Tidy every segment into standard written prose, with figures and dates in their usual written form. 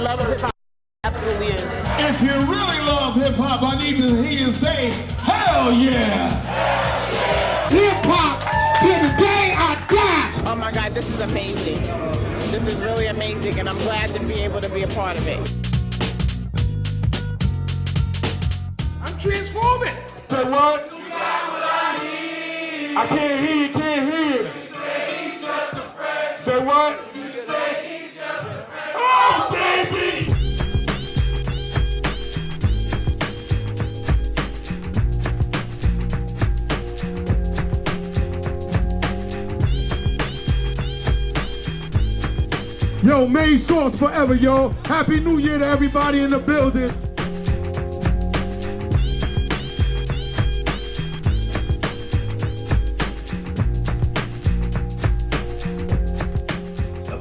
love of hip hop absolutely is. If you really love hip hop, I need to hear you say, hell yeah! Hell yeah! Hip hop till the day I die! Oh my God, this is amazing. This is really amazing, and I'm glad to be able to be a part of it. I'm transforming. Say what? You got what I need. I can't hear you, can't hear you. You say he's just a friend. Say what? You say he's just a friend. Oh, baby! Yo, main source forever, yo. Happy New Year to everybody in the building.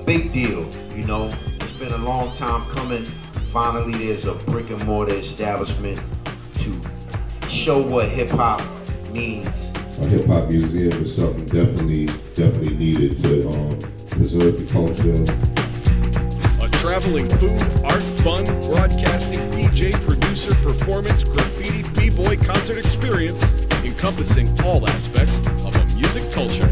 Big deal, you know. It's been a long time coming. Finally, there's a brick and mortar establishment to show what hip hop means. A hip hop museum is something definitely needed to preserve the culture. A traveling food, art, fun, broadcasting, DJ, producer, performance, graffiti, b-boy concert experience, encompassing all aspects of a music culture.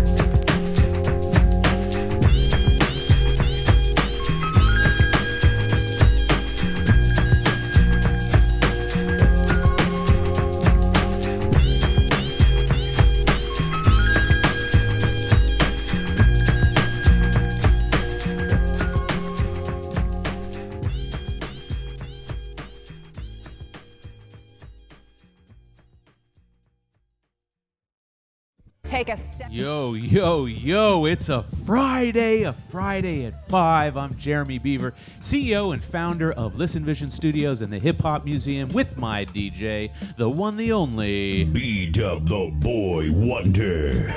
Take a step. Yo, it's a Friday at 5. I'm Jeremy Beaver, CEO and founder of Listen Vision Studios and the Hip Hop Museum with my DJ, the one, the only... B-Dub the Boy Wonder.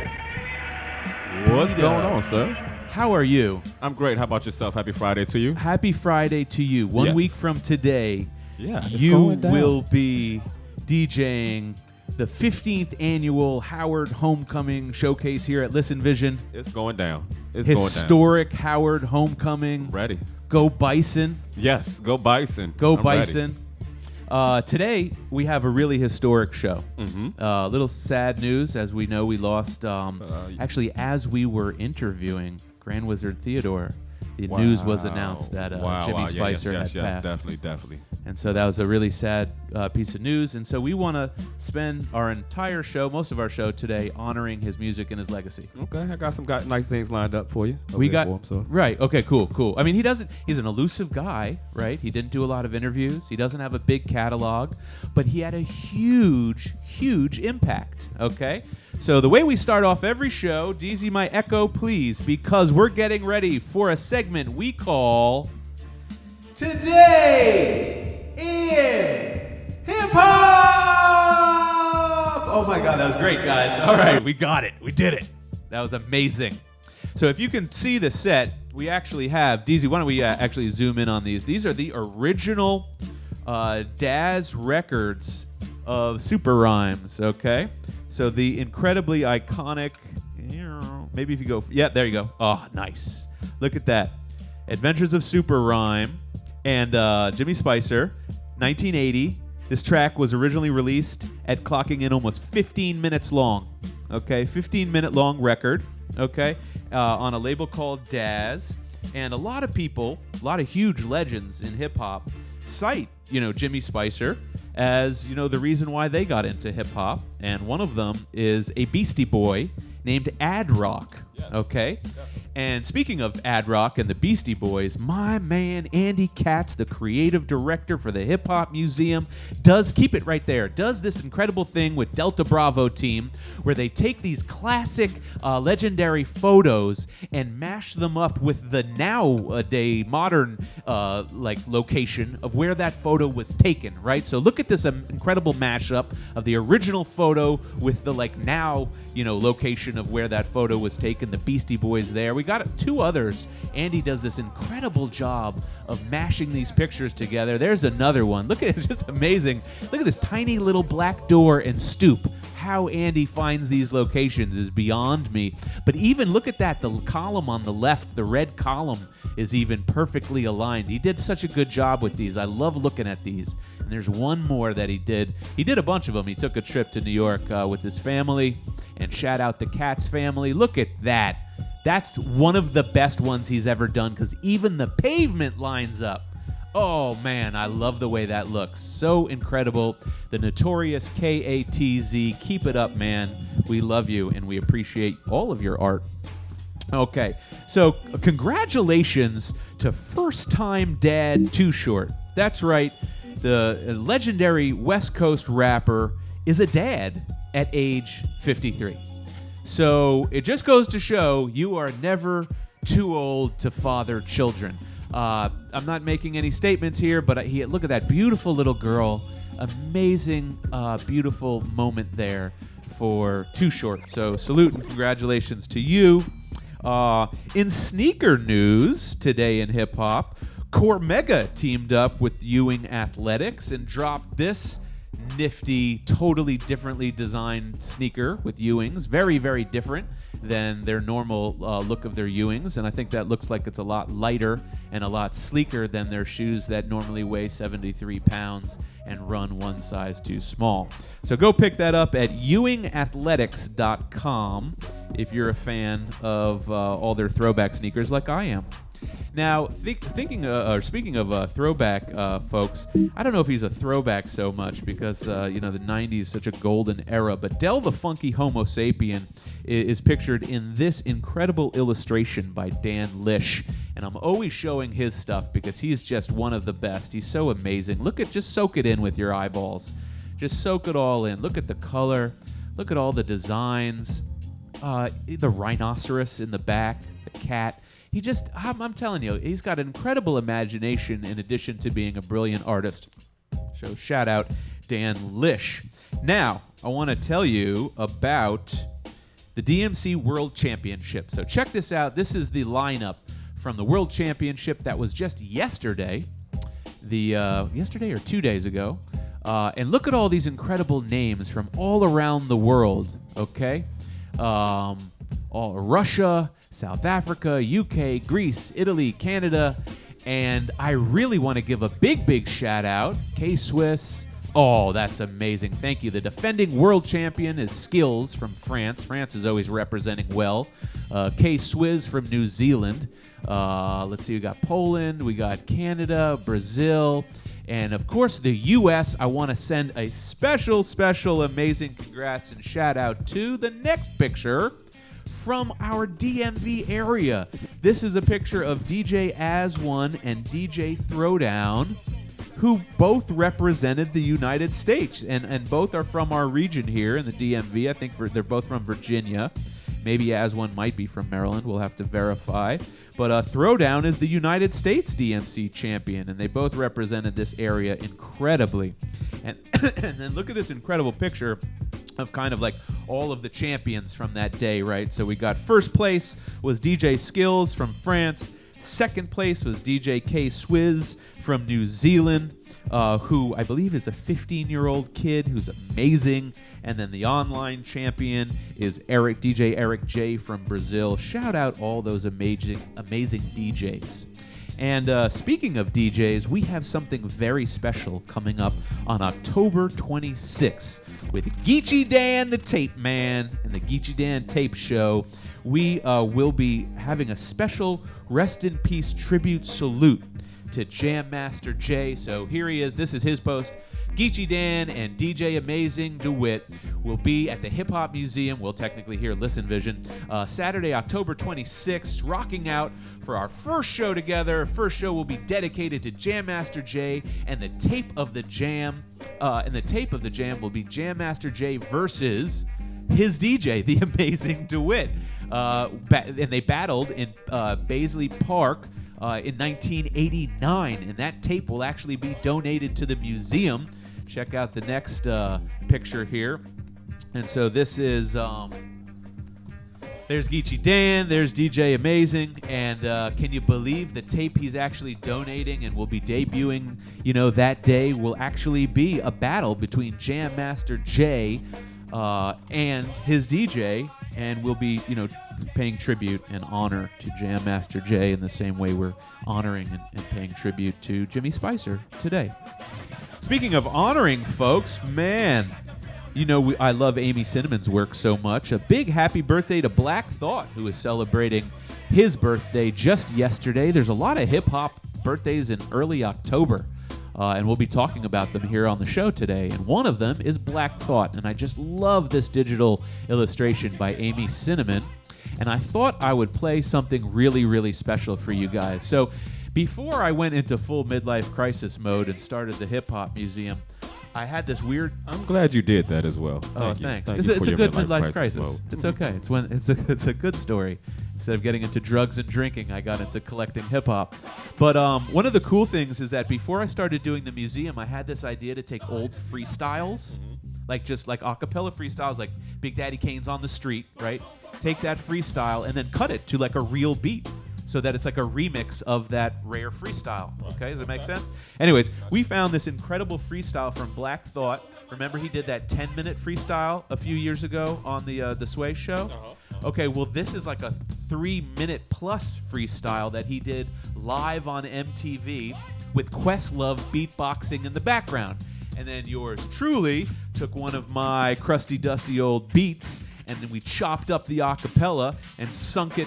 What's going on, sir? How are you? I'm great. How about yourself? Happy Friday to you. Happy Friday to you. 1 week from today, you will be DJing the 15th annual Howard Homecoming Showcase here at Listen Vision. It's going down. Historic Howard Homecoming. Ready. Go Bison. Yes, go Bison. Go Bison. Today, we have a really historic show. A little sad news. As we know, we lost, actually, as we were interviewing Grand Wizard Theodore, the news was announced that Jimmy Spicer had passed. Definitely. And so that was a really sad piece of news. And so we want to spend our entire show, most of our show today, honoring his music and his legacy. Okay, I got some nice things lined up for you. Right. Okay, cool. I mean, he's an elusive guy, right? He didn't do a lot of interviews. He doesn't have a big catalog, but he had a huge impact, okay? So the way we start off every show, DZ, my echo, please, because we're getting ready for a segment we call Today in Hip Hop! Oh my God, that was great, guys. All right, we got it. We did it. That was amazing. So if you can see the set, we actually have, DZ, why don't we actually zoom in on these? These are the original Daz records of Super Rhymes, okay? So the incredibly iconic, maybe if you go, there you go. Oh, nice. Look at that. Adventures of Super Rhyme and Jimmy Spicer, 1980. This track was originally released at clocking in almost 15 minutes long, okay? 15-minute long record, okay? On a label called Daz. And a lot of people, a lot of huge legends in hip-hop cite, Jimmy Spicer as, the reason why they got into hip-hop. And one of them is a Beastie Boy named Ad Rock, okay? And speaking of Ad Rock and the Beastie Boys, my man Andy Katz, the creative director for the Hip Hop Museum, does this incredible thing with Delta Bravo team where they take these classic legendary photos and mash them up with the nowadays modern location of where that photo was taken, right? So look at this incredible mashup of the original photo with the now location of where that photo was taken, the Beastie Boys there. We got two others. Andy does this incredible job of mashing these pictures together. There's another one. Look at it, it's just amazing. Look at this tiny little black door and stoop. how Andy finds these locations is beyond me. But even look at that, the column on the left, the red column is even perfectly aligned. He did such a good job with these. I love looking at these. And there's one more that he did. He did a bunch of them. He took a trip to New York with his family, and shout out the Katz family. Look at that. That's one of the best ones he's ever done because even the pavement lines up. Oh, man, I love the way that looks. So incredible. The notorious KATZ. Keep it up, man. We love you, and we appreciate all of your art. Okay, so congratulations to first-time dad Too Short. That's right. The legendary West Coast rapper is a dad at age 53. So it just goes to show you are never too old to father children. I'm not making any statements here, but look at that beautiful little girl. Amazing, beautiful moment there for Too Short. So salute and congratulations to you. In sneaker news today in hip-hop, Cormega teamed up with Ewing Athletics and dropped this nifty, totally differently designed sneaker with Ewings. Very, very different than their normal look of their Ewings, and I think that looks like it's a lot lighter and a lot sleeker than their shoes that normally weigh 73 pounds and run one size too small. So go pick that up at ewingathletics.com if you're a fan of all their throwback sneakers like I am. Now, speaking of throwback folks, I don't know if he's a throwback so much because, the 90s is such a golden era, but Del the Funky Homo Sapien is pictured in this incredible illustration by Dan Lish, and I'm always showing his stuff because he's just one of the best. He's so amazing. Just soak it in with your eyeballs. Just soak it all in. Look at the color. Look at all the designs. The rhinoceros in the back, the cat. I'm telling you, he's got an incredible imagination in addition to being a brilliant artist. So shout out Dan Lish. Now, I want to tell you about the DMC World Championship. So check this out. This is the lineup from the World Championship that was just yesterday. Yesterday or 2 days ago. And look at all these incredible names from all around the world, okay? Russia, South Africa, UK, Greece, Italy, Canada, and I really want to give a big shout out, K-Swiss. Oh, that's amazing. Thank you. The defending world champion is Skills from France. France is always representing well. K-Swizz from New Zealand. Let's see, we got Poland, we got Canada, Brazil, and of course the U.S. I want to send a special, amazing congrats and shout out to the next picture from our DMV area. This is a picture of DJ As1 and DJ Throwdown, who both represented the United States, and both are from our region here in the DMV. I think they're both from Virginia. Maybe As1 might be from Maryland. We'll have to verify. But Throwdown is the United States DMC champion, and they both represented this area incredibly. And then look at this incredible picture of kind of like all of the champions from that day, right? So we got first place was DJ Skills from France. Second place was DJ K-Swizz from New Zealand, who I believe is a 15-year-old kid who's amazing. And then the online champion is DJ Eric J from Brazil. Shout out all those amazing DJs. And speaking of DJs, we have something very special coming up on October 26th with Geechee Dan the Tape Man and the Geechee Dan Tape Show. We will be having a special Rest in Peace tribute salute to Jam Master Jay. So here he is. This is his post. Geechee Dan and DJ Amazing DeWitt will be at the Hip Hop Museum. We'll technically hear Listen Vision. Saturday, October 26th, rocking out for our first show together. First show will be dedicated to Jam Master Jay and the Tape of the Jam. And the Tape of the Jam will be Jam Master Jay versus his DJ, the Amazing DeWitt. And they battled in Baisley Park in 1989, and that tape will actually be donated to the museum. Check out the next picture here. And so this is, there's Geechee Dan, there's DJ Amazing, and can you believe the tape he's actually donating and will be debuting, that day will actually be a battle between Jam Master Jay and his DJ, and we'll be, paying tribute and honor to Jam Master Jay in the same way we're honoring and paying tribute to Jimmy Spicer today. Speaking of honoring folks, man, I love Amy Cinnamon's work so much. A big happy birthday to Black Thought, who is celebrating his birthday just yesterday. There's a lot of hip-hop birthdays in early October, and we'll be talking about them here on the show today. And one of them is Black Thought, and I just love this digital illustration by Amy Cinnamon. And I thought I would play something really, really special for you guys. So before I went into full midlife crisis mode and started the Hip-Hop Museum, I had this weird... I'm glad you did that as well. Thanks. Thank It's you a for your good midlife crisis. mode. It's okay. It's a good story. Instead of getting into drugs and drinking, I got into collecting hip-hop. But one of the cool things is that before I started doing the museum, I had this idea to take old freestyles, like a cappella freestyles, like Big Daddy Kane's On the Street, right? Take that freestyle and then cut it to like a real beat, so that it's like a remix of that rare freestyle. Okay, does it make sense? Anyways, we found this incredible freestyle from Black Thought. Remember he did that 10-minute freestyle a few years ago on the Sway show? Okay, well this is like a 3-minute plus freestyle that he did live on MTV with Questlove beatboxing in the background. And then yours truly took one of my crusty dusty old beats, and then we chopped up the acapella and synced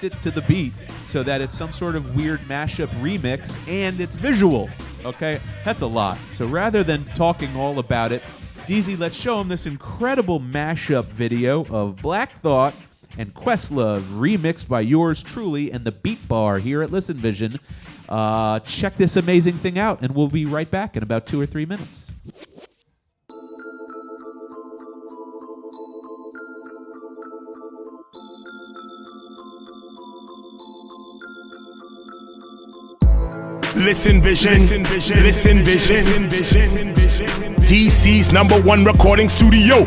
it to the beat so that it's some sort of weird mashup remix and it's visual. Okay, that's a lot. So rather than talking all about it, DZ, let's show him this incredible mashup video of Black Thought and Questlove remixed by yours truly and the Beat Bar here at Listen Vision. Check this amazing thing out, and we'll be right back in about 2 or 3 minutes. Listen Vision, Listen Vision, DC's #1 recording studio.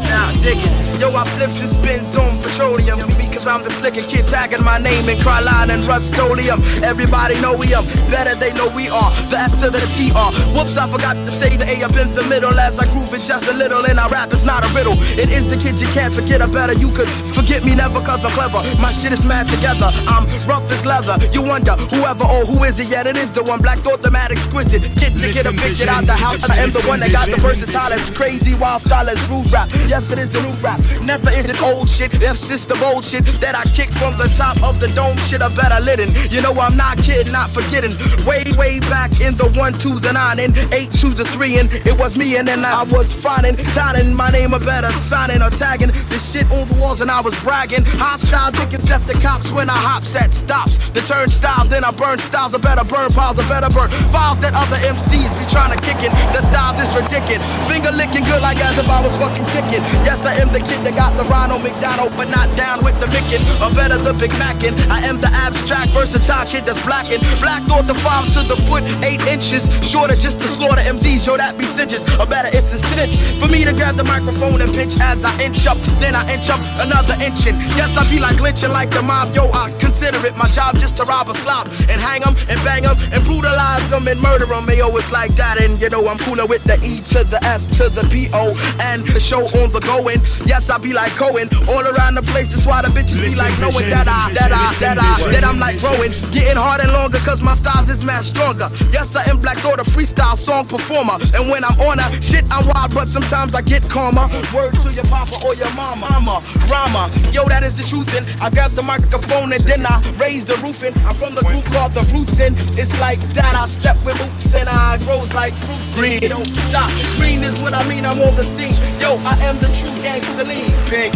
Now dig it. Yo, I flips and spins on petroleum because I'm the slicker kid tagging my name in Crylon and Rust-Oleum. Everybody know we up, better they know we are. The S to the TR. Whoops, I forgot to say the A up in the middle as I groove it just a little and I rap, it's not a riddle. It is the kid you can't forget, or better you could forget me never cause I'm clever. My shit is mad together, I'm rough as leather. You wonder whoever or who is it, yet it is the one. Black Thought, the mad exquisite. Get to get evicted out the house. I am the one that got the versatile, crazy wild style as rude rap. Yes, it is the new rap. Never is it old shit, if system old shit that I kick from the top of the dome shit I better litten. You know I'm not kidding, not forgetting. Way back in the 1 to the 9 and 8 to the 3 and it was me and then I was finding, signing my name a better signing or tagging this shit on the walls and I was bragging. Hostile dick except the cops when I hops at stops. The turnstile, then I burn styles, I better burn piles, I better burn files that other MCs be trying to kick in. The styles is ridiculous. Finger licking good like as if I was fucking kicking. Yes, I am the kid that got the Ronald McDonald, but not down with the Mickin, or better the Big Mackin. I am the abstract, versatile kid that's blackin'. Black Thought the 5 to the foot, 8 inches. Shorter just to slaughter MCs, yo, that be cinches. Or better, it's a cinch. For me to grab the microphone and pitch as I inch up, then I inch up another inch. And yes, I be like lynching like the mob, yo, I consider it my job just to rob a slob and hang them and bang them and brutalize them and murder them. Yo, it's like that, and you know I'm cooler with the E to the S to the P-O and the show on the going. Yes, I be like Cohen all around the place. That's why the bitches be like knowing that I'm like growing, getting harder and longer cause my styles is mad stronger. Yes, I am Black Thought, a freestyle song performer, and when I'm on a shit I'm wild, but sometimes I get calmer. Word to your papa or your mama, I'm a rhymer. Yo, that is the truth, and I grab the microphone and then I raise the roofing. I'm from the group called the Roots, and it's like that. I step with oops and I grows like fruits. Green, don't stop. Green is what I mean, I'm on the scene. Yo, I am the true gangster lean. Pink,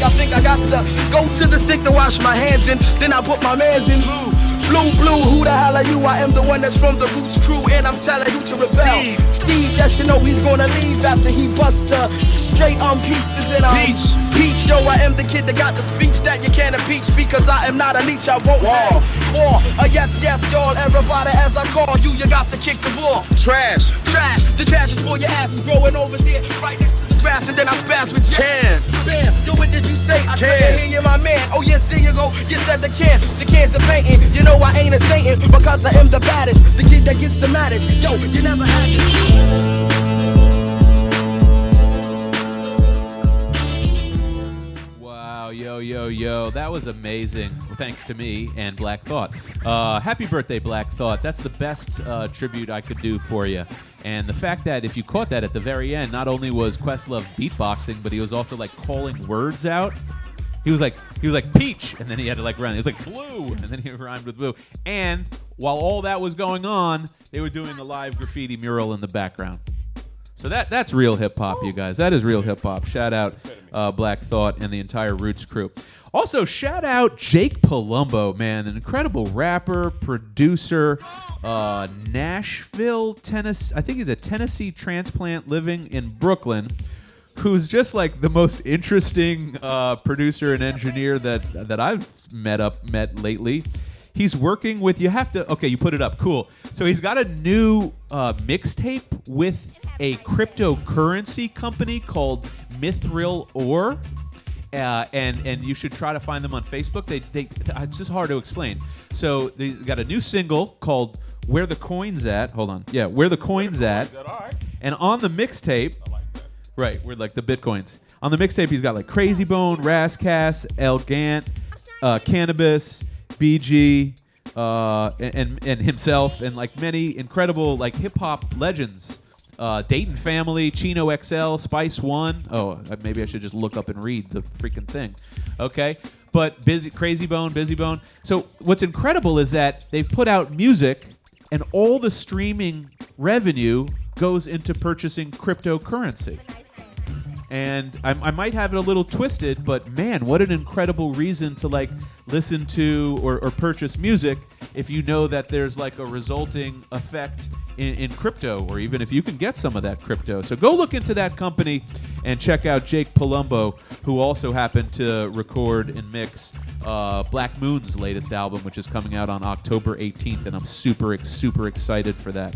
I think I got to go to the sink to wash my hands in. Then I put my mans in blue, who the hell are you? I am the one that's from the Roots crew, and I'm telling you to rebel. Steve, yes, you know he's gonna leave after he busts straight on pieces in peach. Yo, I am the kid that got the speech that you can't impeach because I am not a leech. I won't war. Yes, y'all. Everybody as I call you, you got to kick the ball. Trash. The trash is for your asses growing over there, right next to the grass, and then I spaz with you. Bam. Yo, what did you say? I can't hear you, my man. Oh yes, there you go. You said the cans are painting. You know I ain't a saint because I am the baddest, the kid that gets the maddest. Yo, you never had this. Yo. That was amazing. Thanks to me and Black Thought. Happy birthday, Black Thought. That's the best tribute I could do for you. And the fact that if you caught that at the very end, not only was Questlove beatboxing, but he was also like calling words out. He was like peach, and then he had to like run. He was like blue, and then he rhymed with blue. And while all that was going on, they were doing the live graffiti mural in the background. So that's real hip-hop, you guys. That is real hip-hop. Shout out Black Thought and the entire Roots crew. Also, shout out Jake Palumbo, man, an incredible rapper, producer, Nashville, Tennessee. I think he's a Tennessee transplant living in Brooklyn, who's just like the most interesting producer and engineer that I've met lately. He's working with, you put it up, cool. So he's got a new mixtape with a cryptocurrency company called Mithril Ore, and you should try to find them on Facebook. They it's just hard to explain. So they got a new single called Where the Coin's At. Hold on, yeah, Where the Coin's At. And on the mixtape, right, we're like the Bitcoins. On the mixtape, he's got like Crazy Bone, Rascass, El Gant, Cannabis, BG, and himself, and like many incredible like hip hop legends. Dayton Family, Chino XL, Spice One. Oh, maybe I should just look up and read the freaking thing. Okay, but Crazy Bone, Busy Bone. So what's incredible is that they've put out music, and all the streaming revenue goes into purchasing cryptocurrency. And I might have it a little twisted, but man, what an incredible reason to like listen to or purchase music if you know that there's like a resulting effect in crypto, or even if you can get some of that crypto. So go look into that company and check out Jake Palumbo, who also happened to record and mix Black Moon's latest album, which is coming out on October 18th, and I'm super excited for that.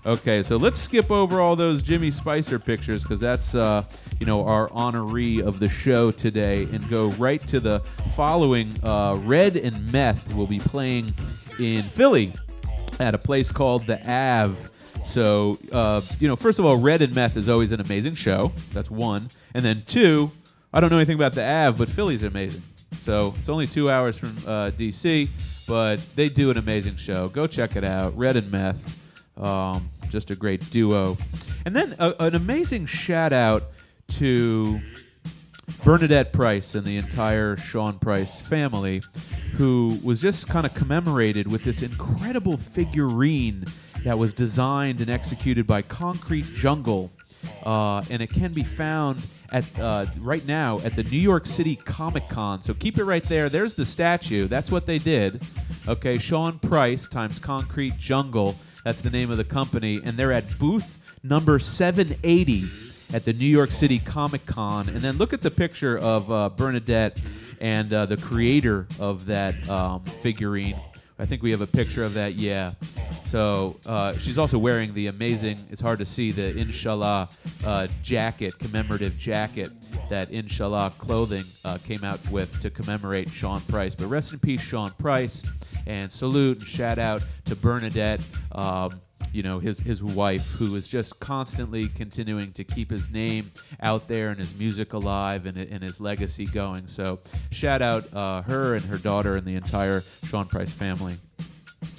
Okay, so let's skip over all those Jimmy Spicer pictures, because that's our honoree of the show today, and go right to the following. Red and Meth will be playing in Philly at a place called the Ave. So, first of all, Red and Meth is always an amazing show. That's one. And then two, I don't know anything about the Ave, but Philly's amazing. So it's only 2 hours from D.C., but they do an amazing show. Go check it out. Red and Meth. Just a great duo. And then an amazing shout out to Bernadette Price and the entire Sean Price family, who was just kind of commemorated with this incredible figurine that was designed and executed by Concrete Jungle. And it can be found at right now at the New York City Comic Con. So keep it right there. There's the statue. That's what they did. Okay, Sean Price times Concrete Jungle. That's the name of the company. And they're at booth number 780 at the New York City Comic Con. And then look at the picture of Bernadette and the creator of that figurine. I think we have a picture of that, yeah. So she's also wearing the amazing, it's hard to see, the Inshallah jacket, commemorative jacket that Inshallah Clothing came out with to commemorate Sean Price. But rest in peace, Sean Price, and salute and shout out to Bernadette, his wife, who is just constantly continuing to keep his name out there and his music alive and his legacy going. So shout out her and her daughter and the entire Sean Price family.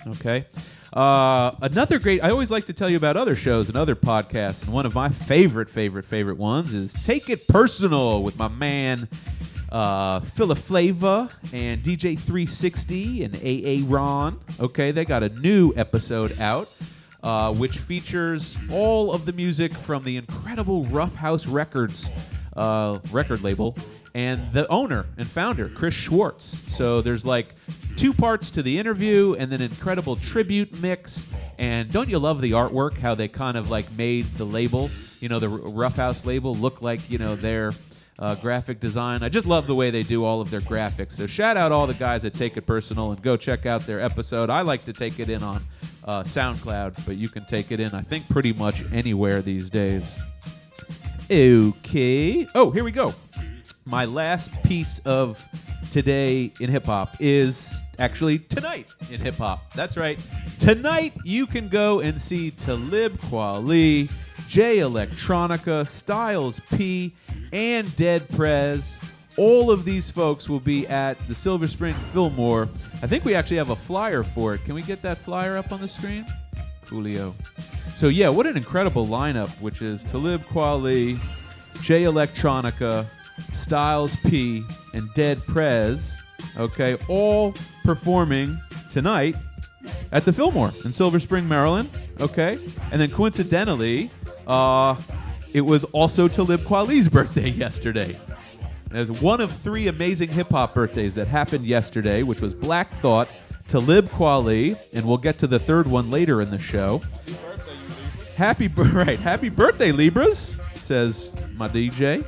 Okay. Another great, I always like to tell you about other shows and other podcasts, and one of my favorite ones is Take It Personal with my man Phila Flava and DJ 360 and AA Ron. Okay, they got a new episode out, which features all of the music from the incredible Rough House Records record label and the owner and founder, Chris Schwartz. So there's like 2 parts to the interview and then an incredible tribute mix. And don't you love the artwork, how they kind of like made the label, the Rough House label, look like, their graphic design. I just love the way they do all of their graphics. So shout out all the guys that Take It Personal and go check out their episode. I like to take it in on SoundCloud, but you can take it in, I think, pretty much anywhere these days. Okay. Oh, here we go. My last piece of today in hip-hop is actually tonight in hip-hop. That's right. Tonight you can go and see Talib Kweli, Jay Electronica, Styles P, and Dead Prez all of these folks will be at the Silver Spring Fillmore. I think we actually have a flyer for it. Can we get that flyer up on the screen? Coolio. So yeah, what an incredible lineup, which is Talib Kweli, Jay Electronica, Styles P, and Dead Prez, okay, all performing tonight at the Fillmore in Silver Spring, Maryland, okay? And then coincidentally, it was also Talib Kweli's birthday yesterday. There's one of 3 amazing hip-hop birthdays that happened yesterday, which was Black Thought, Talib Kweli, and we'll get to the third one later in the show. Happy birthday, Libras, says my DJ.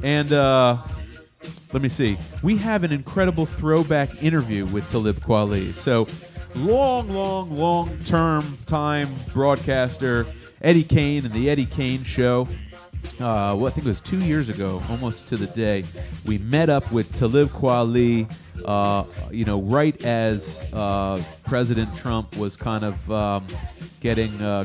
And let me see. We have an incredible throwback interview with Talib Kweli. So long-term time broadcaster, Eddie Kane and the Eddie Kane Show. I think it was 2 years ago, almost to the day. We met up with Talib Kweli, right as President Trump was kind of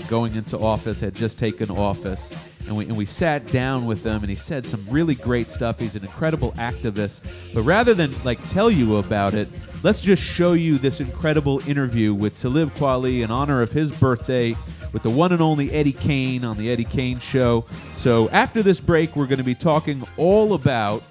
going into office, had just taken office. And we sat down with him, and he said some really great stuff. He's an incredible activist. But rather than tell you about it, let's just show you this incredible interview with Talib Kweli in honor of his birthday with the one and only Eddie Kane on the Eddie Kane Show. So after this break, we're going to be talking all about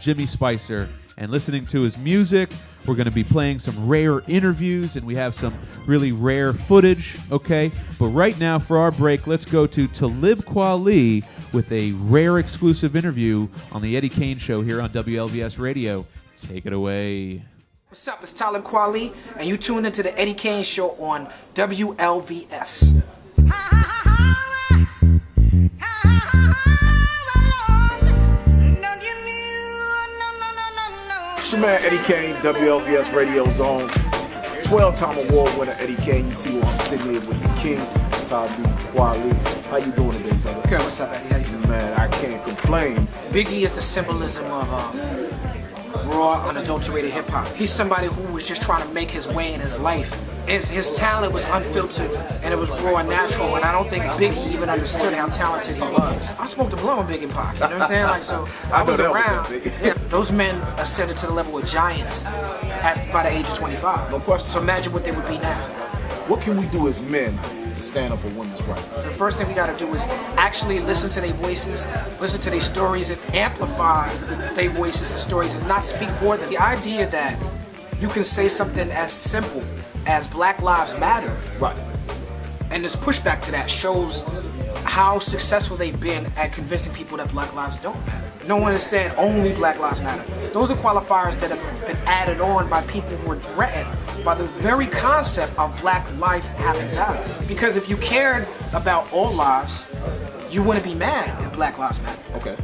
Jimmy Spicer and listening to his music. We're going to be playing some rare interviews, and we have some really rare footage, okay? But right now, for our break, let's go to Talib Kweli with a rare exclusive interview on the Eddie Kane Show here on WLVS Radio. Take it away. What's up? It's Talib Kweli, and you tuned into the Eddie Kane Show on WLVS. It's your man Eddie Kane, WLVS Radio Zone. 12-time award winner Eddie Kane. You see where I'm sitting here with the king, Talib Kweli. How you doing today, brother? Good. What's up, Eddie? How you feeling? Man, I can't complain. Biggie is the symbolism of raw, unadulterated hip-hop. He's somebody who was just trying to make his way in his life. His talent was unfiltered, and it was raw and natural, and I don't think Biggie even understood how talented he was. I smoked a blunt with Biggie Pac, you know what I'm saying? I was around. Yeah, those men ascended to the level of giants by the age of 25. No question. So imagine what they would be now. What can we do as men to stand up for women's rights? The first thing we got to do is actually listen to their voices, listen to their stories, and amplify their voices and stories, and not speak for them. The idea that you can say something as simple as Black Lives Matter, right, and this pushback to that shows how successful they've been at convincing people that Black lives don't matter. No one has said only Black Lives Matter. Those are qualifiers that have been added on by people who are threatened by the very concept of Black life having value. Because if you cared about all lives, you wouldn't be mad if Black Lives Matter. Okay.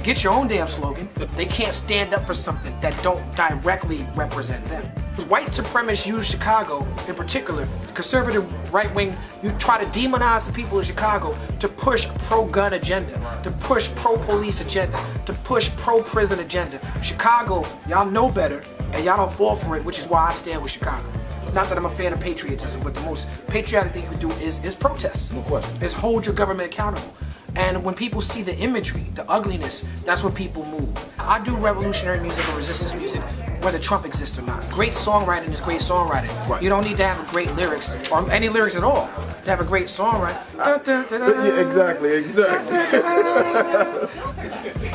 Get your own damn slogan. They can't stand up for something that don't directly represent them. White supremacists use Chicago, in particular, the conservative right wing, you try to demonize the people of Chicago to push a pro-gun agenda, to push pro-police agenda, to push pro-prison agenda. Chicago, y'all know better, and y'all don't fall for it, which is why I stand with Chicago. Not that I'm a fan of patriotism, but the most patriotic thing you can do is protest. No question. Is hold your government accountable. And when people see the imagery, the ugliness, that's when people move. I do revolutionary music or resistance music, whether Trump exists or not. Great songwriting is great songwriting. Right. You don't need to have great lyrics, or any lyrics at all, to have a great songwriting. Yeah, exactly.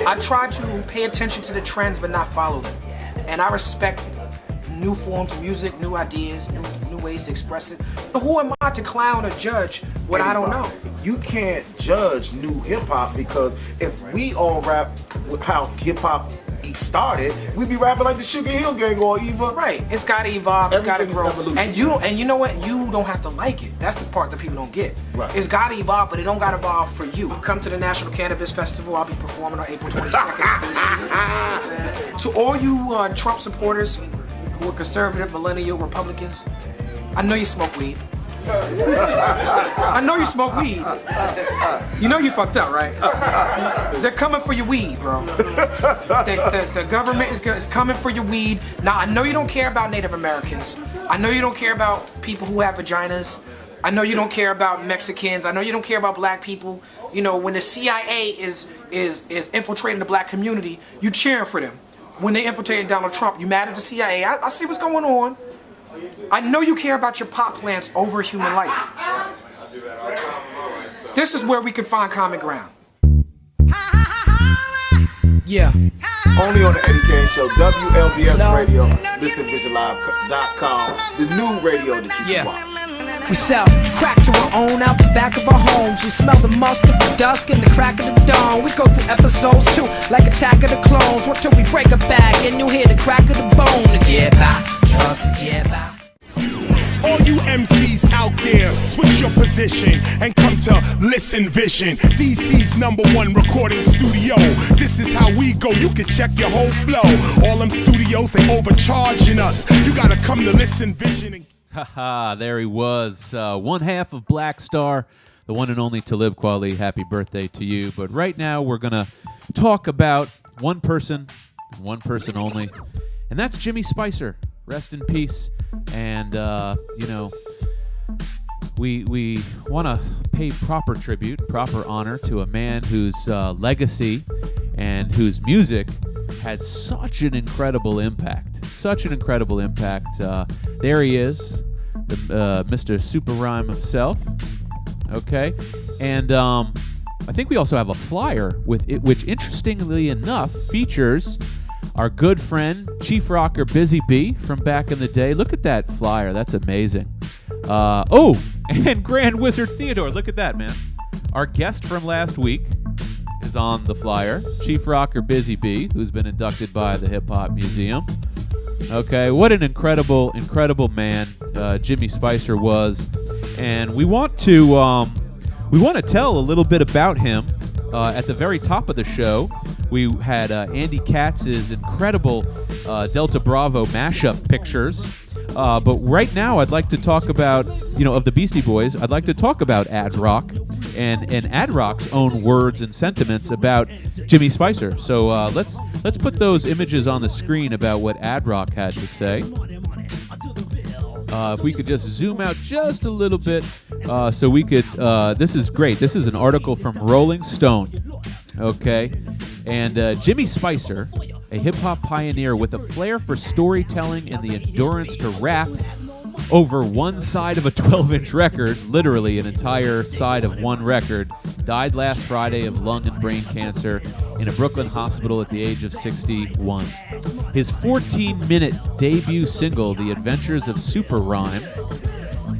I try to pay attention to the trends, but not follow them. And I respect new forms of music, new ideas, new ways to express it. But who am I to clown or judge what I don't know? You can't judge new hip-hop, because if we all rap with how hip-hop started, we'd be rapping like the Sugar Hill Gang or Eva. Right. It's got to evolve. It's got to grow. And you know what? You don't have to like it. That's the part that people don't get. Right. It's got to evolve, but it don't got to evolve for you. Come to the National Cannabis Festival. I'll be performing on April 22nd in DC. To all you Trump supporters who are conservative, millennial Republicans, I know you smoke weed. I know you smoke weed. You know you fucked up, right? They're coming for your weed, bro. The government is coming for your weed. Now, I know you don't care about Native Americans. I know you don't care about people who have vaginas. I know you don't care about Mexicans. I know you don't care about black people. You know, when the CIA is infiltrating the black community, you cheering for them. when they infiltrated Donald Trump. You mad at the CIA? I see what's going on. I know you care about your pot plants over human life. This is where we can find common ground. Yeah. Only on the Eddie Kane Show, WLVS Radio, listenvisionlive.com, the new radio that you can watch. We sell crack to our own out the back of our homes. We smell the musk of the dusk and the crack of the dawn. We go through episodes too, like Attack of the Clones. What till we break a bag and you hear the crack of the bone to get by, just to get by. All you MCs out there, switch your position and come to Listen Vision, DC's #1 recording studio. This is how we go, you can check your whole flow. All them studios, they overcharging us. You gotta come to Listen Vision and Haha, there he was. One half of Black Star, the one and only Talib Kweli. Happy birthday to you. But right now we're going to talk about one person only, and that's Jimmy Spicer. Rest in peace. And, we want to pay proper tribute, proper honor to a man whose legacy and whose music had such an incredible impact. There he is, Mr. Super Rhyme himself. Okay, and I think we also have a flyer with it, which interestingly enough features our good friend Chief Rocker Busy Bee from back in the day. Look at that flyer, that's amazing. And Grand Wizard Theodore, look at that, man. Our guest from last week is on the flyer, Chief Rocker Busy Bee, who's been inducted by the Hip Hop Museum. Okay, what an incredible man Jimmy Spicer was, and we want to tell a little bit about him. At the very top of the show, we had Andy Katz's incredible Delta Bravo mashup pictures. But right now, I'd like to talk about, of the Beastie Boys, I'd like to talk about Ad Rock and Ad Rock's own words and sentiments about Jimmy Spicer. So let's put those images on the screen about what Ad Rock had to say. If we could just zoom out just a little bit, so we could. This is great. This is an article from Rolling Stone. Okay, and Jimmy Spicer, a hip-hop pioneer with a flair for storytelling and the endurance to rap over one side of a 12-inch record, literally an entire side of one record, died last Friday of lung and brain cancer in a Brooklyn hospital at the age of 61. His 14-minute debut single, The Adventures of Super Rhyme,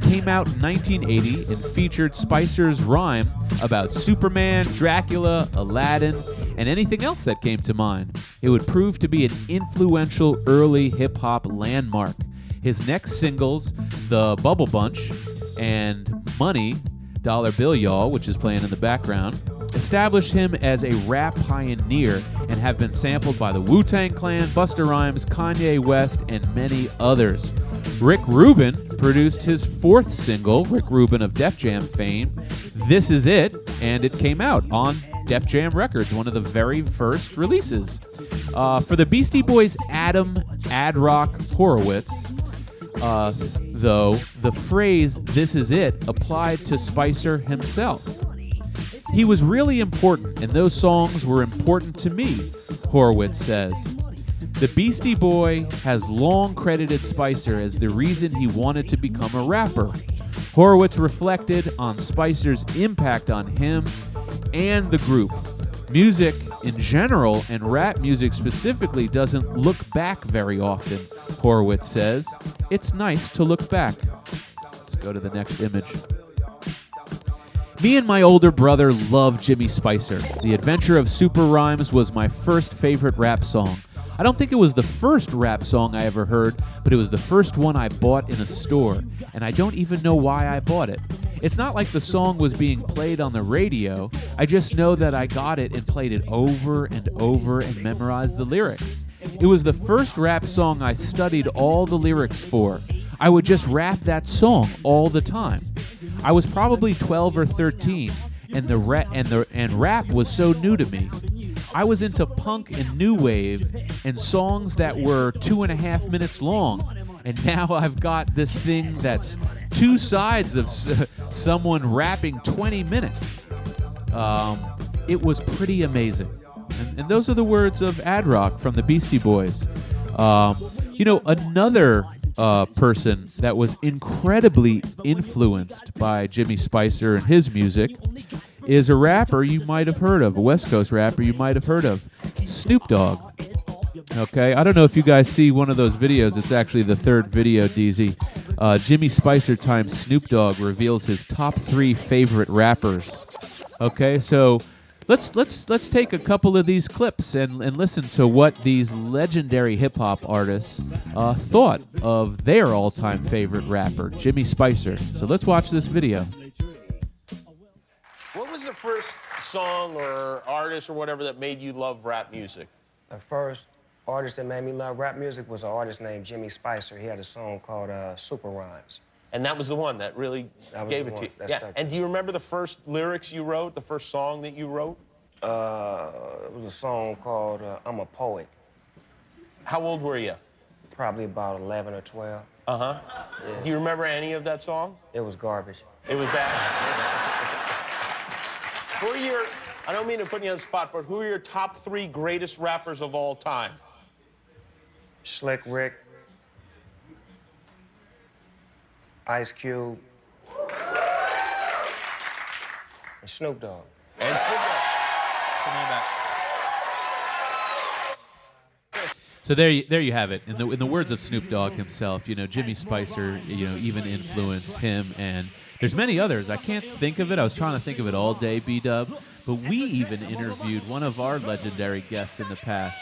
came out in 1980 and featured Spicer's rhyme about Superman, Dracula, Aladdin, and anything else that came to mind. It would prove to be an influential early hip-hop landmark. His next singles, The Bubble Bunch and Money, Dollar Bill Y'all, which is playing in the background, established him as a rap pioneer and have been sampled by the Wu-Tang Clan, Busta Rhymes, Kanye West, and many others. Rick Rubin produced his fourth single, Rick Rubin of Def Jam fame, This Is It, and it came out on Def Jam Records, one of the very first releases. For the Beastie Boys' Adam Ad Rock Horowitz, though, the phrase "This Is It" applied to Spicer himself. He was really important, and those songs were important to me, Horowitz says. The Beastie Boy has long credited Spicer as the reason he wanted to become a rapper. Horowitz reflected on Spicer's impact on him and the group. Music in general, and rap music specifically, doesn't look back very often, Horowitz says. It's nice to look back. Let's go to the next image. Me and my older brother loved Jimmy Spicer. The Adventure of Super Rhymes was my first favorite rap song. I don't think it was the first rap song I ever heard, but it was the first one I bought in a store, and I don't even know why I bought it. It's not like the song was being played on the radio. I just know that I got it and played it over and over and memorized the lyrics. It was the first rap song I studied all the lyrics for. I would just rap that song all the time. I was probably 12 or 13, and rap was so new to me. I was into punk and new wave and songs that were 2.5 minutes long, and now I've got this thing that's two sides of someone rapping 20 minutes. It was pretty amazing. And those are the words of Ad Rock from the Beastie Boys. Another person that was incredibly influenced by Jimmy Spicer and his music is a rapper you might have heard of, a West Coast rapper you might have heard of, Snoop Dogg. Okay, I don't know if you guys see one of those videos. It's actually the third video, DZ. Jimmy Spicer times Snoop Dogg reveals his top 3 favorite rappers. Okay, so let's take a couple of these clips and listen to what these legendary hip-hop artists thought of their all-time favorite rapper, Jimmy Spicer. So let's watch this video. What was the first song or artist or whatever that made you love rap music? The first artist that made me love rap music was an artist named Jimmy Spicer. He had a song called Super Rhymes. And that was the one that really gave it to you? Yeah. And do you remember the first lyrics you wrote, the first song that you wrote? It was a song called I'm a Poet. How old were you? Probably about 11 or 12. Uh-huh. Yeah. Do you remember any of that song? It was garbage. It was bad? Who are your, I don't mean to put you on the spot, but who are your top 3 greatest rappers of all time? Slick Rick, Ice Cube, and Snoop Dogg. And Snoop Dogg. Come on back. So there you have it. In the words of Snoop Dogg himself, Jimmy Spicer, even influenced him, and there's many others. I can't think of it. I was trying to think of it all day, B-Dub, but we even interviewed one of our legendary guests in the past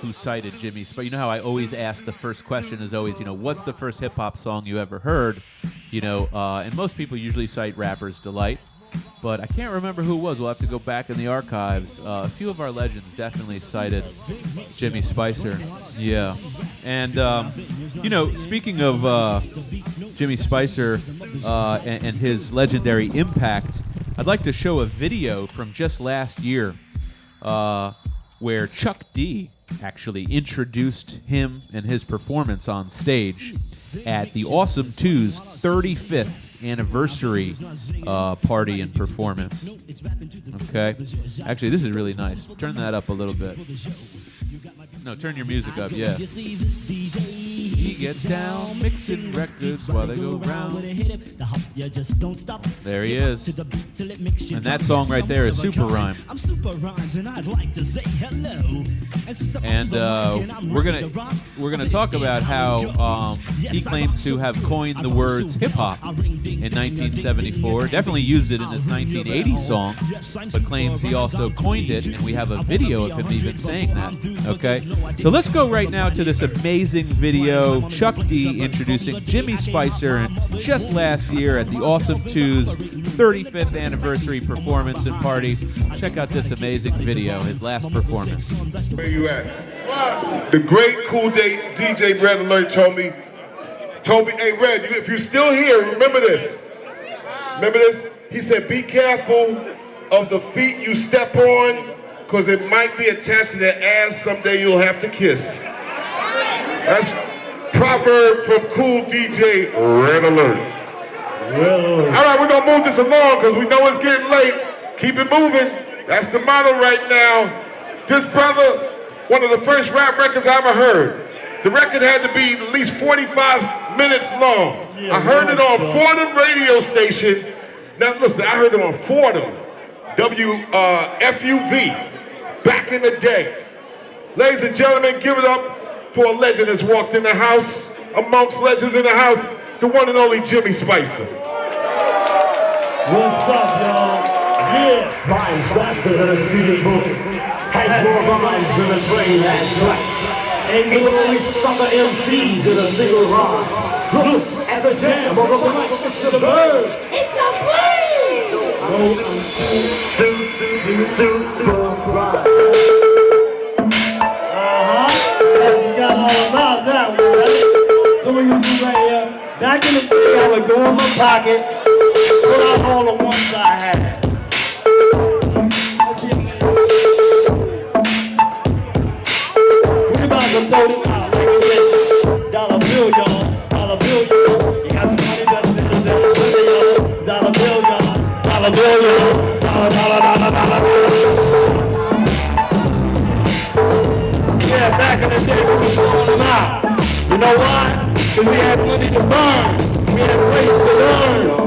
who cited Jimmy Spicer. You know how I always ask, the first question is always, what's the first hip-hop song you ever heard? And most people usually cite Rapper's Delight. But I can't remember who it was. We'll have to go back in the archives. A few of our legends definitely cited Jimmy Spicer. Yeah. And, speaking of Jimmy Spicer and his legendary impact, I'd like to show a video from just last year where Chuck D actually introduced him and his performance on stage at the Awesome 2's 35th anniversary party and performance. Okay. Actually, this is really nice. Turn that up a little bit. No, turn your music up, yeah. He gets down, mixing records while they go round. There he is. And that song right there is Super Rhyme. And we're gonna talk about how he claims to have coined the words hip hop in 1974. Definitely used it in his 1980 song, but claims he also coined it, and we have a video of him even saying that. Okay, so let's go right now to this amazing video. Chuck D introducing Jimmy Spicer just last year at the Awesome 2's 35th anniversary performance and party. Check out this amazing video, his last performance. Where you at? The great cool day DJ Red Alert told me, hey Red, if you're still here, remember this. He said, be careful of the feet you step on, because it might be attached to the ass someday you'll have to kiss. That's proverb from cool DJ Red Alert. All right, we're gonna move this along because we know it's getting late. Keep it moving. That's the motto right now. This brother, one of the first rap records I ever heard. The record had to be at least 45 minutes long. I heard it on Fordham radio station. Now listen, I heard it on Fordham, WFUV, back in the day. Ladies and gentlemen, give it up for a legend that's walked in the house, amongst legends in the house, the one and only Jimmy Spicer. What's up, y'all? Yeah! Rhymes faster than a speeding book. Has more rhymes than a train has tracks. And you will reach summer MCs in a single rhyme. Look at the jam of the mic, it's a bird. It's a bird! Super rhyme. You got all about that one, right? Some of you do right here. Back in the day, I would go in my pocket, put out all the ones I had. We about to throw this out like this. Dollar bill, y'all. Dollar bill, y'all. You got some money that's in the y'all. Dollar bill, y'all. Dollar bill, y'all. Dollar. in the day when we blowing them out. You know why? Because we had money to burn. We had ways to learn.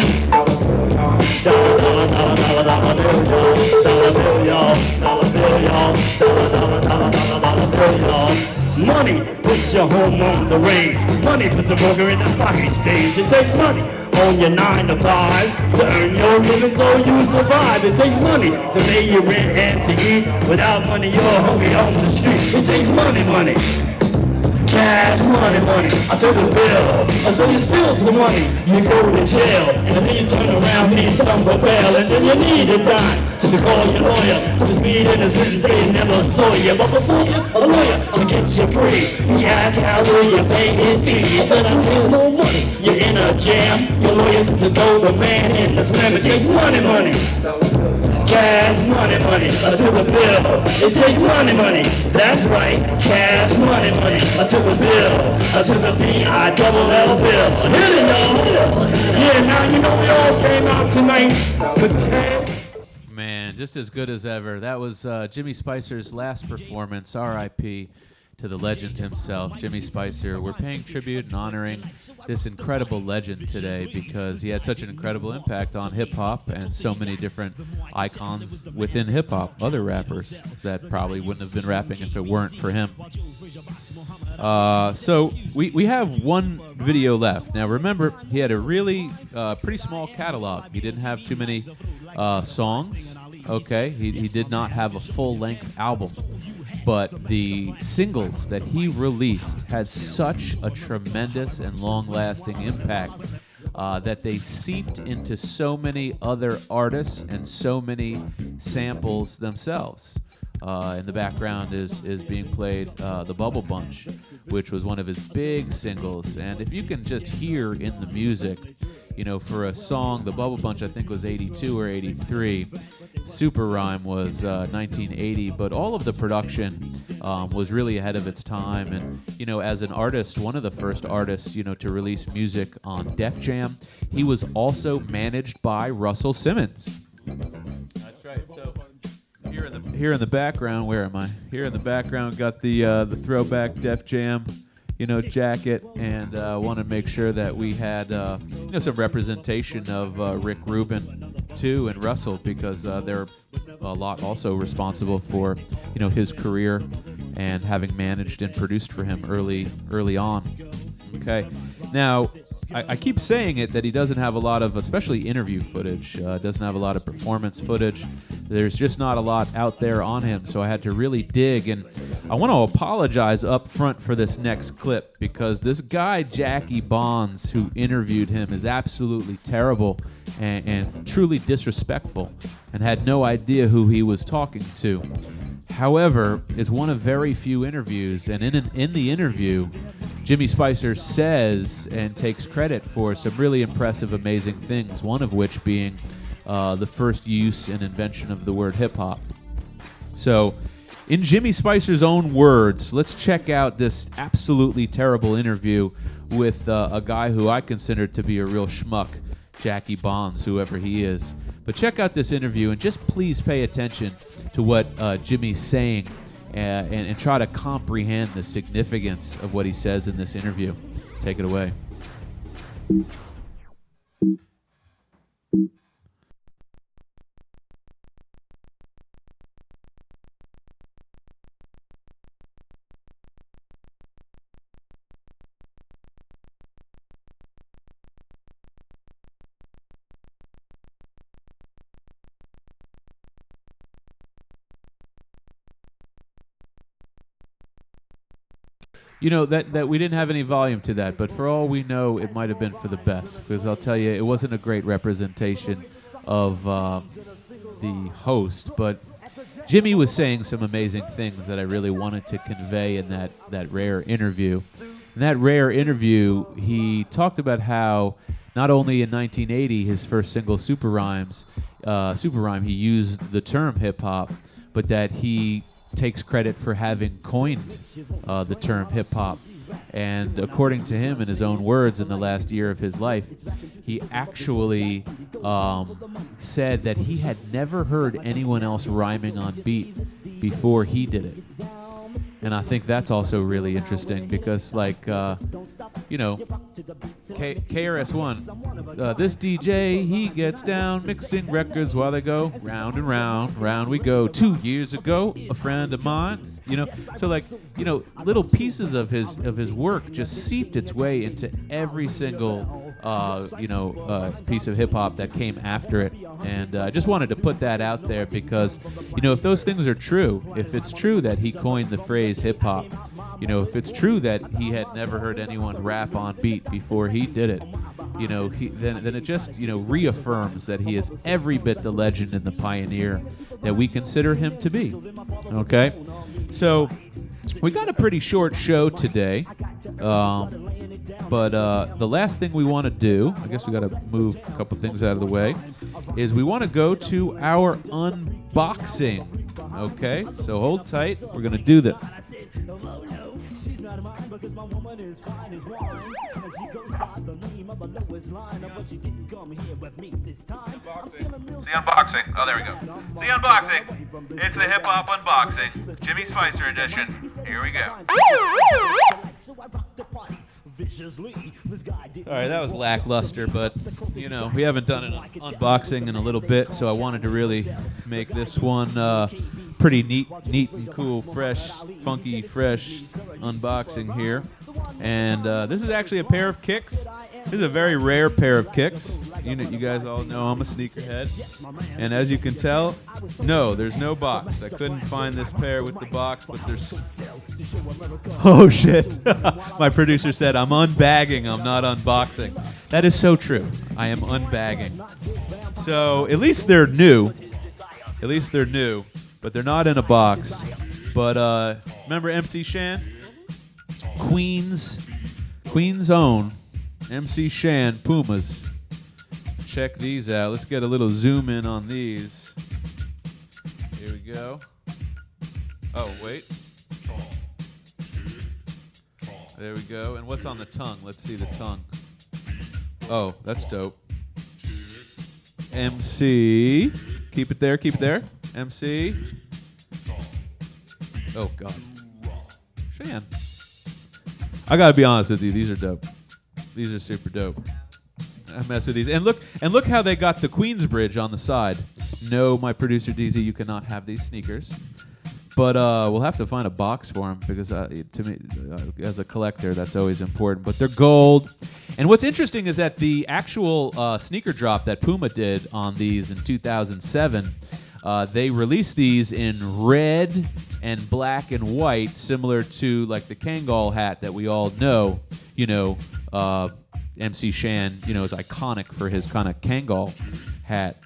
Dollar, dollar, dollar, dollar, dollar bill, y'all. Dollar bill, y'all. Dollar bill, y'all. Dollar, dollar, dollar, dollar, dollar bill, y'all. Money puts your home on the range. Money puts a broker in the stock exchange. It takes money on your 9 to 5 to earn your living so you survive. It takes money to pay your rent and to eat. Without money, you're hungry on the street. It takes money, money. Cash money, money, I took a bill. So you steal some money, you go to jail. And then you turn around, need some bail. And then you need a dime to call your lawyer to plead innocent and say he never saw you. But before you, a lawyer will get you free. He asked how will you pay his fee. He said I feel no money. You're in a jam. Your lawyer said to throw the man in the slam. It takes money, money. Cash money, money, to the bill. It takes money, money. That's right. Cash money, money, to the bill. To the B-I-double-L bill. Hit it, y'all. Yeah, now you know we all came out tonight with 10. Man, just as good as ever. That was Jimmy Spicer's last performance, R.I.P. to the legend himself, Jimmy Spicer. We're paying tribute and honoring this incredible legend today because he had such an incredible impact on hip-hop and so many different icons within hip-hop, other rappers that probably wouldn't have been rapping if it weren't for him. So we have one video left. Now remember, he had a really pretty small catalog. He didn't have too many songs. Okay, he did not have a full-length album. But the singles that he released had such a tremendous and long-lasting impact that they seeped into so many other artists and so many samples themselves. In the background is being played The Bubble Bunch, which was one of his big singles. And if you can just hear in the music, you know, for a song, The Bubble Bunch I think was 82 or 83. Super Rhyme was 1980, but all of the production was really ahead of its time. And, you know, as an artist, one of the first artists, you know, to release music on Def Jam, he was also managed by Russell Simmons. That's right. So here in the background, where am I? Here in the background, got the throwback Def Jam, you know, jacket, and want to make sure that we had, you know, some representation of Rick Rubin too and Russell, because they're a lot also responsible for, you know, his career and having managed and produced for him early on. Okay, now I keep saying it that he doesn't have a lot of, especially interview footage, doesn't have a lot of performance footage. There's just not a lot out there on him, so I had to really dig, and I want to apologize up front for this next clip because this guy Jackie Bonds, who interviewed him, is absolutely terrible and truly disrespectful and had no idea who he was talking to. However, it's one of very few interviews, and in the interview, Jimmy Spicer says and takes credit for some really impressive, amazing things, one of which being the first use and invention of the word hip-hop. So, in Jimmy Spicer's own words, let's check out this absolutely terrible interview with a guy who I consider to be a real schmuck, Jackie Bonds, whoever he is. But check out this interview and just please pay attention to what Jimmy's saying and try to comprehend the significance of what he says in this interview. Take it away. You know, that we didn't have any volume to that, but for all we know, it might have been for the best, because I'll tell you, it wasn't a great representation of the host, but Jimmy was saying some amazing things that I really wanted to convey in that rare interview. In that rare interview, he talked about how not only in 1980, his first single, Super Rhyme, he used the term hip-hop, but that he takes credit for having coined the term hip-hop. And according to him, in his own words, in the last year of his life, he actually said that he had never heard anyone else rhyming on beat before he did it. And I think that's also really interesting because, like, you know, KRS-One, this DJ, he gets down mixing records while they go round and round, round we go. 2 years ago, a friend of mine, you know, so like, you know, little pieces of his work just seeped its way into every single piece of hip hop that came after it. And I just wanted to put that out there because, you know, if those things are true, if it's true that he coined the phrase hip hop, you know, if it's true that he had never heard anyone rap on beat before he did it, you know, then it just, you know, reaffirms that he is every bit the legend and the pioneer that we consider him to be. Okay? So we got a pretty short show today. But the last thing we want to do, I guess we got to move a couple things out of the way, is we want to go to our unboxing. Okay? So hold tight. We're going to do this. The unboxing. Oh, there we go. The unboxing. It's the hip hop unboxing, Jimmy Spicer edition. Here we go. All right, that was lackluster, but, you know, we haven't done an unboxing in a little bit, so I wanted to really make this one pretty neat and cool, fresh, funky, fresh unboxing here. And this is actually a pair of kicks. This is a very rare pair of kicks. You guys all know I'm a sneakerhead. And as you can tell, no, there's no box. I couldn't find this pair with the box, but there's... Oh, shit. My producer said, I'm unbagging, I'm not unboxing. That is so true. I am unbagging. So at least they're new. At least they're new, but they're not in a box. But remember MC Shan? Queen's own MC Shan Pumas. Check these out. Let's get a little zoom in on these. Here we go. Oh, wait. There we go. And what's on the tongue? Let's see the tongue. Oh, that's dope. MC. Keep it there, keep it there. MC. Oh, God. Shan. I gotta be honest with you, these are dope. These are super dope. I mess with these. And look how they got the Queensbridge on the side. No, my producer DZ, you cannot have these sneakers. But we'll have to find a box for them because to me, as a collector, that's always important. But they're gold. And what's interesting is that the actual sneaker drop that Puma did on these in 2007, they released these in red and black and white, similar to like the Kangol hat that we all know. You know, MC Shan, you know, is iconic for his kind of Kangol hat.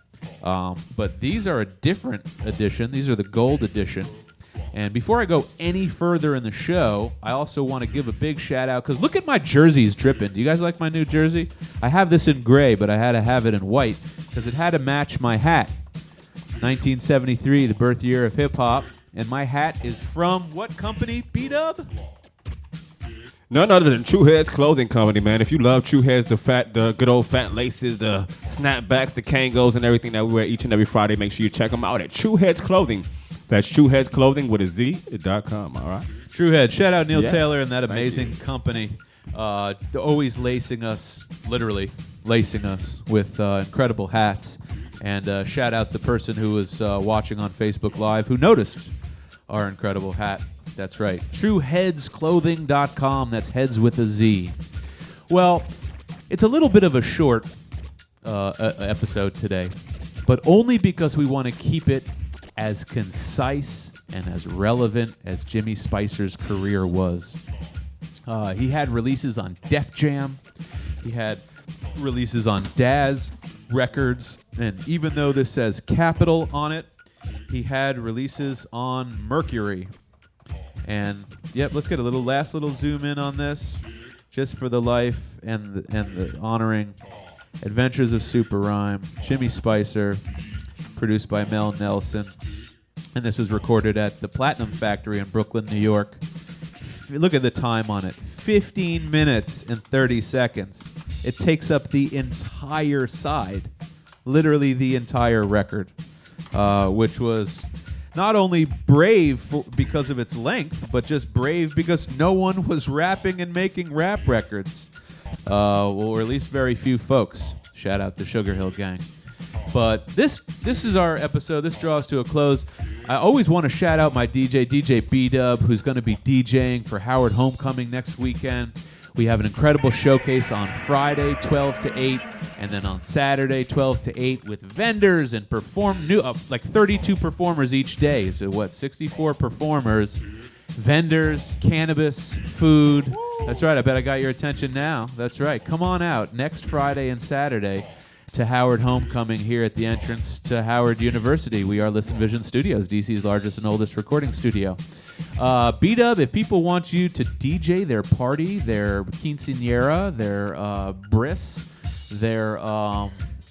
But these are a different edition. These are the gold edition. And before I go any further in the show, I also want to give a big shout out because look at my jerseys dripping. Do you guys like my new jersey? I have this in gray, but I had to have it in white because it had to match my hat. 1973, the birth year of hip hop, and my hat is from what company? B-Dub? None other than True Heads Clothing Company, man. If you love True Heads, the good old fat laces, the snapbacks, the Kangos, and everything that we wear each and every Friday, make sure you check them out at True Heads Clothing. That's True Heads Clothing with a Z.com, all right? True Head. Shout out Neil Taylor and that amazing company. Always lacing us, literally lacing us with incredible hats. And shout out the person who was watching on Facebook Live who noticed our incredible hat. That's right. TrueHeadsClothing.com. That's heads with a Z. Well, it's a little bit of a short episode today, but only because we want to keep it as concise and as relevant as Jimmy Spicer's career was. He had releases on Def Jam. He had releases on Daz Records. And even though this says Capitol on it, he had releases on Mercury. And, yep, let's get a last little zoom in on this, just for the life and the honoring Adventures of Super Rhyme. Jimmy Spicer, produced by Mel Nelson. And this was recorded at the Platinum Factory in Brooklyn, New York. Look at the time on it. 15 minutes and 30 seconds. It takes up the entire side. Literally the entire record. Which was not only brave because of its length, but just brave because no one was rapping and making rap records. Or at least very few folks. Shout out the Sugar Hill Gang. But this is our episode. This draws to a close. I always want to shout out my DJ B-Dub, who's going to be DJing for Howard Homecoming next weekend. We have an incredible showcase on Friday, 12 to 8, and then on Saturday, 12 to 8, with vendors and like 32 performers each day. So 64 performers, vendors, cannabis, food. That's right. I bet I got your attention now. That's right. Come on out next Friday and Saturday to Howard Homecoming here at the entrance to Howard University. We are Listen Vision Studios, DC's largest and oldest recording studio. B-Dub, if people want you to DJ their party, their quinceañera, their bris, their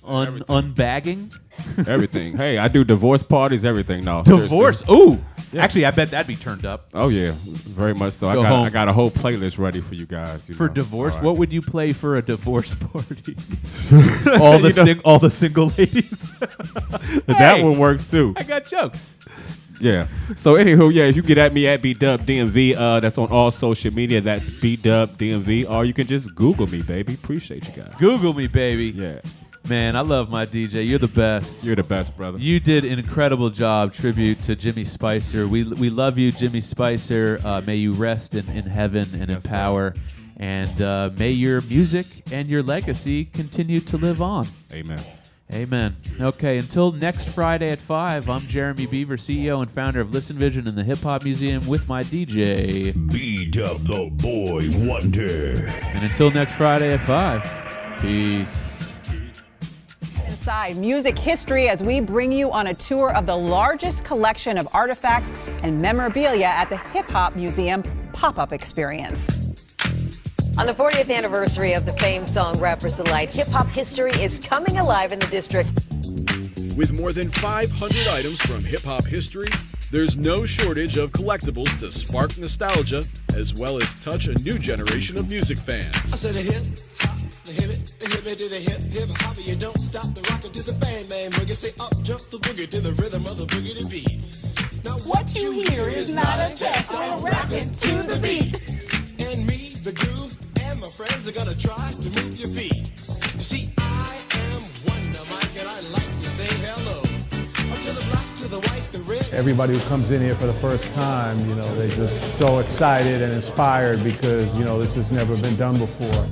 unbagging. Everything. Hey, I do divorce parties, everything. No, divorce? Seriously. Ooh. Yeah. Actually, I bet that'd be turned up. Oh, yeah. Very much so. I got a whole playlist ready for you guys. For divorce? Right. What would you play for a divorce party? all the single ladies? That one works, too. I got jokes. Yeah. So, anywho, yeah, if you get at me at BDubDMV, that's on all social media. That's BDubDMV. Or you can just Google me, baby. Appreciate you guys. Google me, baby. Yeah. Man, I love my DJ. You're the best. You're the best, brother. You did an incredible job. Tribute to Jimmy Spicer. We love you, Jimmy Spicer. May you rest in heaven and in power. And may your music and your legacy continue to live on. Amen. Amen. Okay, until next Friday at 5, I'm Jeremy Beaver, CEO and founder of Listen Vision and the Hip Hop Museum with my DJ, B-Dub the Boy Wonder. And until next Friday at 5, peace. Inside music history as we bring you on a tour of the largest collection of artifacts and memorabilia at the Hip Hop Museum pop-up experience. On the 40th anniversary of the famed song Rapper's Delight, hip-hop history is coming alive in the district. With more than 500 items from hip-hop history, there's no shortage of collectibles to spark nostalgia, as well as touch a new generation of music fans. I said a hip-hop, the hip to the hip-hop, you don't stop the rocker to the bang, bang, boogie, say up, jump the boogie to the rhythm of the boogie to beat. Now what you hear is not a test, I'm rapping to the beat. And me, the groove, and my friends are gonna try to move your feet. You see, I am Wonder Mike, and I like to say hello. Up to the black, to the white, the red. Everybody who comes in here for the first time, they're just so excited and inspired because, this has never been done before.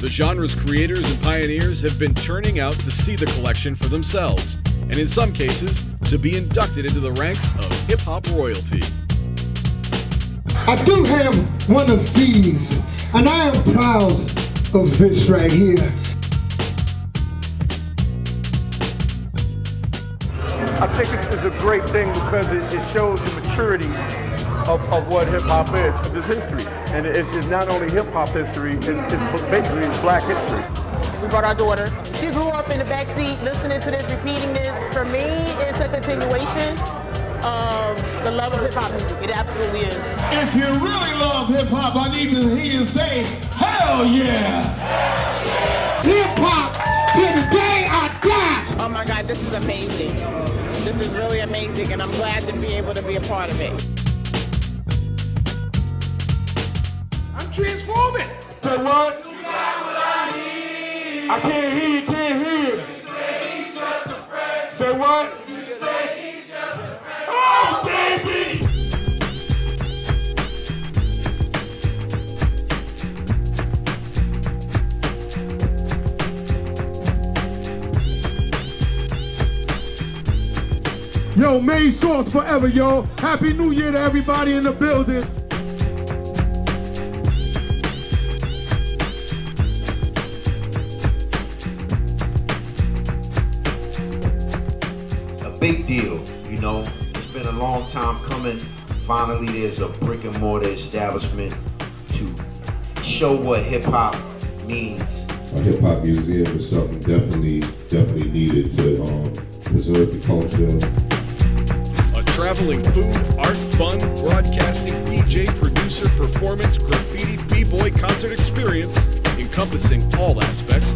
The genre's creators and pioneers have been turning out to see the collection for themselves, and in some cases, to be inducted into the ranks of hip-hop royalty. I do have one of these, and I am proud of this right here. I think it's a great thing because it shows the maturity of what hip-hop is for this history. And it's not only hip-hop history, it's basically black history. We brought our daughter. She grew up in the backseat listening to this, repeating this. For me, it's a continuation of the love of hip-hop music. It absolutely is. If you really love hip-hop, I need to hear you say, hell yeah! Hell yeah! Hip-hop, till the day I die! Oh my God, this is amazing. This is really amazing, and I'm glad to be able to be a part of it. I'm transforming. Say what? You got what I need. I can't hear you, can't hear you. You say he's just a friend. Say what? You say he's just a friend. Oh, baby! Yo, main source forever, yo. Happy New Year to everybody in the building. Big deal, it's been a long time coming. Finally, there's a brick and mortar establishment to show what hip hop means. A hip hop museum is something definitely needed to preserve the culture. A traveling food, art, fun, broadcasting, DJ, producer, performance, graffiti, b-boy concert experience encompassing all aspects